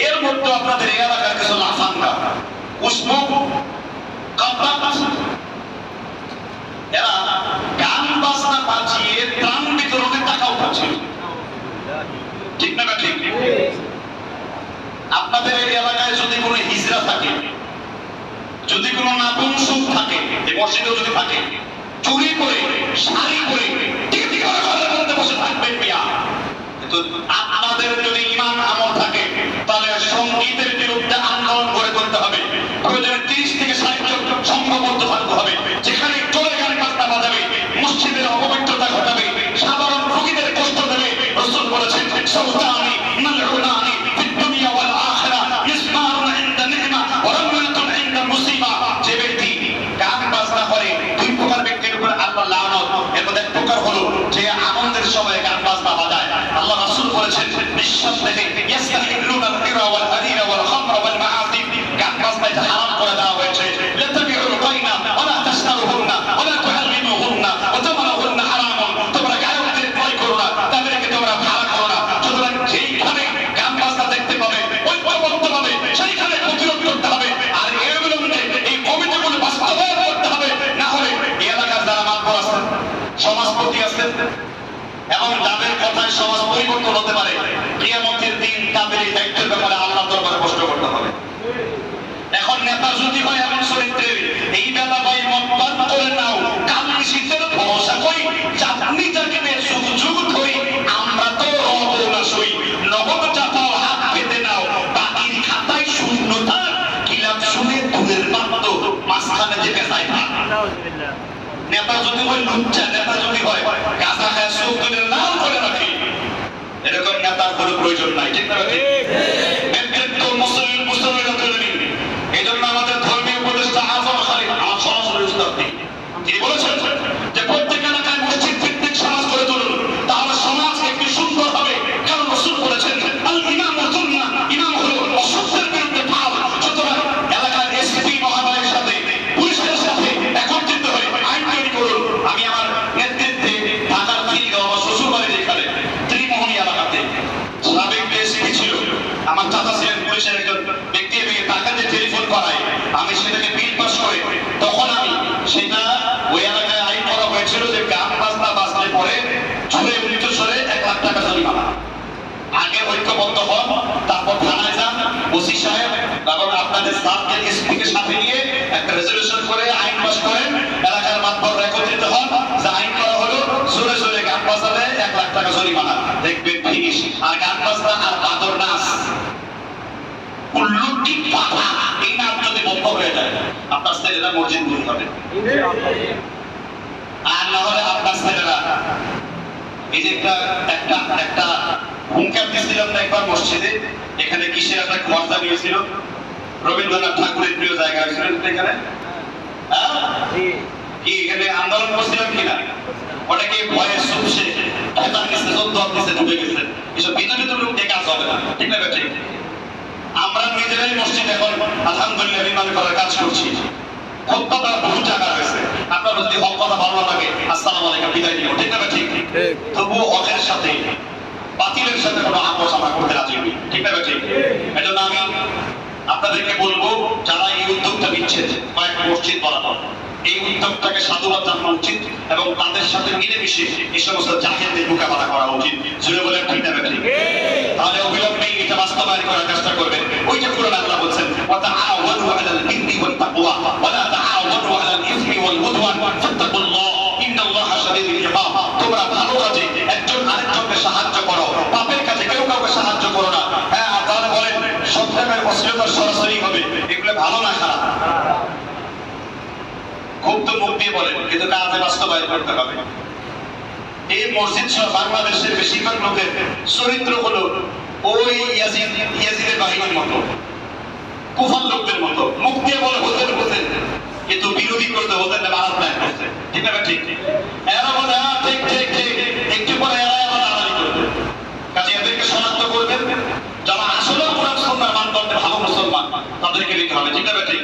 এর মধ্যে আপনাদের এই এলাকার কিছু লাফাঙ্গা উসমুক কাপ্তাত এরা গান বাজনা বাজিয়ে ত্রাণ বিতরণের টাকা উঠাচ্ছিল। ঠিক না ঠিক? আপনাদের এই এলাকায় যদি কোনো হিজরা থাকে, যদি কোনো নাপুংসক থাকে, এই মসজিদেও যদি থাকে, চুরি করে শাড়ি করে টিকি করে ঘরের মধ্যে বসে থাকবেন মিয়া। কিন্তু আপনাদের যদি ঈমান আমল থাকে তাহলে সঙ্গীতের বিরুদ্ধে আন্দোলন করে করতে হবে। প্রয়োজনে 30 থেকে 60 জন সংঘবদ্ধ থাকতে হবে। যেখানে চলে গান বাজনা বাজাবে, মসজিদের অপবিত্রতা ঘটাবে, সাধারণ রোগীদের কষ্ট দেবে, রাসূল বলেছেন সাউদানি মালউনানি ফিদ দুনিয়া ওয়াল আখিরা মিসমারুন ইনদা নি'মা ওয়া রামলাতুন ইনদা মুসিবা। যে ব্যক্তি গান বাজনা করে, দুই প্রকার ব্যক্তির উপর আল্লাহ লানত। এর মধ্যে এক প্রকার হলো যে আনন্দের সময় গান বাজনা বাজায়। আল্লাহ রাসূল বলেছেন নিঃসন্দেহে ইস্তাহিল্লুনাল হিরা ওয়াল হারিরা ওয়াল খামরা ওয়াল মাআসি, গান বাজনা হারাম করে দেওয়া হয়েছে। লাতাবিউল গায়না ওয়া লা তাশতারুহুন্না ওয়া লা তুহাল্লিমুহুন্না ওয়া তামানুহুন্না হারামুন। তোমরা গায়কদের ক্রয় করো না, তাদেরকে তোমরা ভাড়া করো না। সুতরাং যেইখানে গান বাজনা দেখতে পাবে, ঐক্যবদ্ধ হবে, সেইখানে প্রতিরোধ করতে হবে। আর এর বিরুদ্ধে এই কমিটিগুলো বাস্তবায়ন করতে হবে। না হলে এই এলাকার যারা মাতবর আছেন, সমাজপতি আছেন এবং যাদের কথায় সমাজ পরিবর্তন হতে পারে, কিয়ামতের দিন তাদের এই দায়িত্বের ব্যাপারে আল্লাহর দরবারে প্রশ্ন করতে হবে। এখন নেতা যদি হয় এমন চরিত্রের, এই বেলা ভাই মতবাদ করে নাও, কাল শীতের ভরসা করি, চাঁদনি চাকরিতে সুযোগ ধরি, আমরা তো রব না সই, নগদ চাপাও হাত পেতে নাও, বাকির খাতায় শূন্যতা, কিলাম শুনে দূরের মাত্র মাঝখানে যেতে চাই না। নেতা যদি হয় লুচ্চা, নেতা যদি হয় গাঁজা খায় চোখ তুলে নাম করে রাখে, এরকম নেতার কোনো প্রয়োজন নাই। ঠিক না? নেতৃত্ব মুসলিমের তৈরি। এই জন্য আমাদের ধর্মীয় উপদেষ্টা আজম খালিদ, আমার সরাসরি উস্তাদ, তিনি বলেছেন যে প্রত্যেক এলাকায় মসজিদ ভিত্তিক সমাজ গড়ে তুলুন, তাহলে সমাজ একটি সুন্দর হবে। কারণ রাসূল বলেছেন আল ইমামু সুন্নাহ, ইমাম হলো অসত্যের বিরুদ্ধে ঢাল। সুতরাং এলাকার এসপি মহোদয়ের সাথে, পুলিশের সাথে একত্রিত হয়ে আইন তৈরি করুন। আমি আমার নেতৃত্বে ঢাকার খিলগাঁও, আমার শ্বশুরবাড়ি যেখানে ত্রিমোহনী এলাকাতে সাবেক এসপি ছিল, আমার চাচা ছিলেন পুলিশের একজন ব্যক্তি, তাকে যে টেলিফোন করায় আমি সেটাকে বিল পাস করে, তখন আমি সেটা ওই এলাকায় আইন করা হয়েছিল যে গান বাজনা বাজলে পরে ছুড়ে মৃত্যুস্বরে 1 লাখ টাকা জরিমানা। আগে ঐক্যবদ্ধ হন, তারপর থানায় যান, ওসি সাহেব এবং আপনাদের স্টাফকে এসপিকে সাথে নিয়ে একটা রেজলিউশন করে আইন পাস করেন, এলাকার মাতবররা একত্রিত হন, যা আইন করা হলো জোরে জোরে গান বাজালে 1 লাখ টাকা জরিমানা। দেখবেন ফিনিশ। আর গান বাজনা আর বাদর নাচ, উল্লুটি পাতা, এই নাচ যদি বন্ধ হয়ে যায়, আপনার ছেলেরা মসজিদ দূর হবে। আর না হলে আপনার ছেলেরা এই যে একটা হুঙ্কার দিয়েছিলাম না একবার মসজিদে, এখানে কিসের একটা খরচা নিয়েছিল, রবীন্দ্রনাথ ঠাকুরের প্রিয় জায়গা হয়েছিল এখানে, কি এখানে আন্দোলন করছিলাম কিনা, অনেকে ভয়ে সুপসে ঢাকার নিচে নিচে ঢুকে গেছে। এসব ভিতরে তো লোক কাজ হবে না। ঠিক না? ঠিক। আমরা নিজেরাই মসজিদ এখন আলহামদুলিল্লাহ নির্মাণ করার কাজ করছি। খোদবা বহু জায়গা রয়েছে, আপনার যদি হক কথা ভালো লাগে আসসালামু আলাইকুম বিদায় নিও। ঠিক না? ঠিক। তবুও হকের সাথে বাতিলের সাথে কোনো আপোষ আমরা করতে রাজি নই। ঠিক না? ঠিক। এজন্য আমি আপনাদেরকে বলবো, যারা এই উদ্যোগটা নিচ্ছেন কয়েক মসজিদ বানানো, এই উদ্যোগটাকে সাধুবাদ জানানো উচিত এবং তাদের সাথে মিলেমিশে এই সমস্ত জাহেলদের মোকাবেলা করা উচিত। জুড়ে বলেন ঠিক না? ঠিক। তাহলে অবিলম্বে এটা বাস্তবায়ন করার চেষ্টা করবেন। ওই যে কোরআন আল্লাহ বলেন ওয়াতাআওয়ানু আলাল বিররি ওয়াত তাকওয়া ওয়া লা তাআওয়ানু আলাল ইসমি ওয়াল উদওয়ান ফাত্তাকুল্লাহ ইন্নাল্লাহা শাদীদুল ইকাব। তোমরা ভালো কাজে একজন আরেকজনকে সাহায্য করো, পাপের কাজে কেউ কাউকে সাহায্য করো না। হ্যাঁ, আপনারা বলেন সত্যের অশ্লীলতা সরাসরি হবে, এগুলো ভালো না খারাপ? খুব তো মুখ দিয়ে বলেন, কিন্তু কাজে বাস্তবায়ন করতে হবে। এই মসজিদ সহ বাংলাদেশের বেশিরভাগ লোকের চরিত্র হলো ওই ইয়াজিদের বাহিনীর মতো, কুফার লোকদের মতো। মুখ দিয়ে বলে হোসেন হোসেন, কিন্তু বিরোধী করতে হোসেন বারাত প্ল্যান করছে। ঠিক না? ঠিক। এরা বলে ঠিক ঠিক ঠিক, একটু পরে এরা আবার আড়ালি করবে। কাজে এদেরকে শনাক্ত করবেন, যারা আসলে কোরআন সুন্নাহর মানদণ্ডে ভালো মুসলমান, তাদেরকে নিতে হবে। ঠিক না? ঠিক।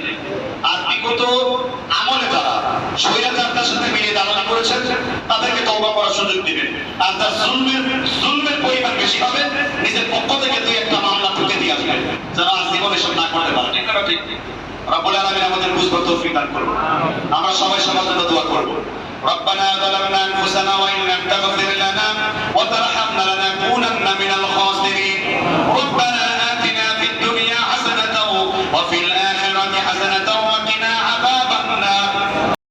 আর বিগত আমলে যারা স্বৈরাচারদের সাথে মিলিয়ে দালালি করেছেন, তাদেরকে তওবা করার সুযোগ দিবেন। আর তার জুলমের জুলমের পরিমাণ বেশি হবে, নিজের পক্ষ থেকে দুই একটা মামলা ঠুকে দিয়ে আসবেন, যেন আর জীবনে সব না করতে পারে। ঠিক না ঠিক? রব্বুল আলামিন আমাদের বুঝবার তৌফিক দান করুন। আমরা সবাই সবার জন্য দোয়া করব। ربنا ظلمنا انفسنا وان لم تغفر لنا وترحمنا لنكونن من الخاسرين ربنا